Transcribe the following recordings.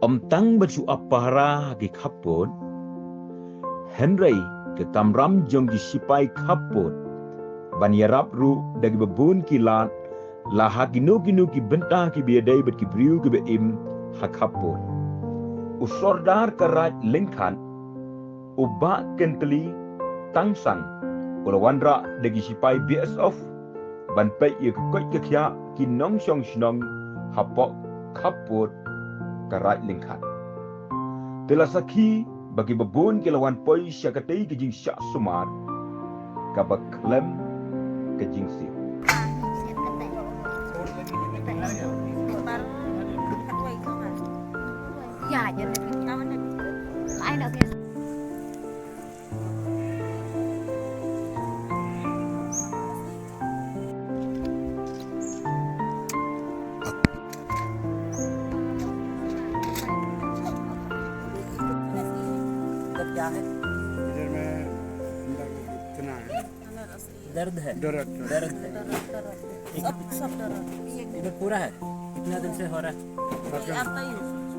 Tang baju apara ke kapot, Henry ke kamram jong di sipai kapot, ban yarap ru dagi babun kilat, lah ginu ki bentah ki biadai bet ki briu ki beim hakapot. Sordar ke Raid Lyngkhat, ubak kenteli tangsan, ulawandra dagi sipai BSF, ban pek ye kekoi kekya ki nong syong shnong hapoh kapot ke Raid Lyngkhat. Telah saki bagi babun ke lawan poi syakatai ke jing syak sumar, kabak klem ke jing sir. Ya, jadi ai nak ke क्या है? इधर में अंदर इतना है दर्द है। दर्द दर्द है। सब दर्द इधर पूरा है। कितना दिन से हो रहा है?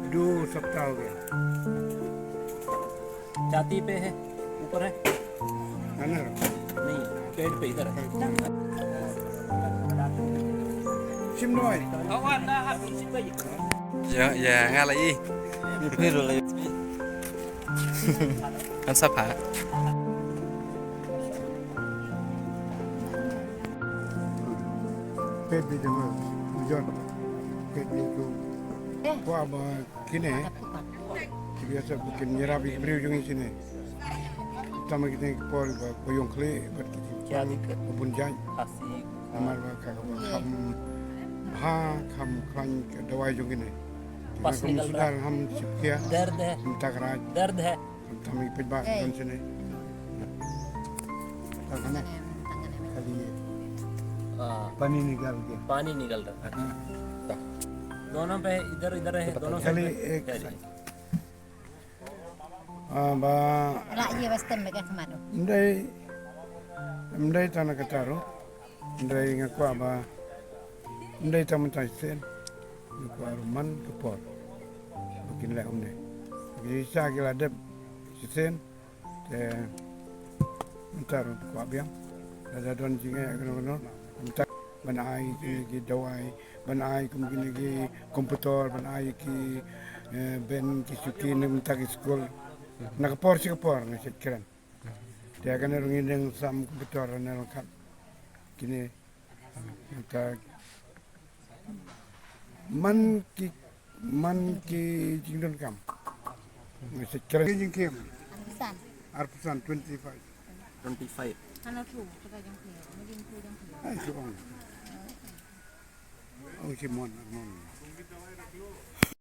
2 सप्ताह हो गया छाती पे है, ऊपर है? है ना नहीं, पेट पे इधर है। Simnoy Dạ nghe là gì? Biết rồi là anh sắp hả? पेट भी जमा उजन पेट भी को wah kini biasa bikin nyerap di beriu jeung sini sama kita por koyong kle buat क्या दिक्कत? kebun jan खांसी, amar ka kham khang dawai jeung ini Pas niकल रहा है। हम सिपकिया दर्द है, हम takraj दर्द है। kami pejbak kan sini tangan kali pani nigal dia पानी निकल रहा है। दोनों पे इधर इधर है, दोनों kali साइड ek पे। ba rak ye western mereka kemana? Ndai tanah ketaro, ndai ngakwa ba, ndai taman taisen, ngakwa ruman kepor, bikin leh umde. Jadi saya kira ada sisen, entar kwa biang, ada don jinga kena, entar banai ki dawai, banai kemungkinan ki komputer, banai ki ben ki suki entar ki sekolah. Nakapor si kapor na sit kiran. Dia akan rungin yang sam komputer na lengkap. Kini kita man ki jingdon kam. Sit kiran jing kim. Pesan. Arpusan 25. 25। Kalau tu kita jang ke, mungkin tu jang ke. Ay, si on. Oh, si mon.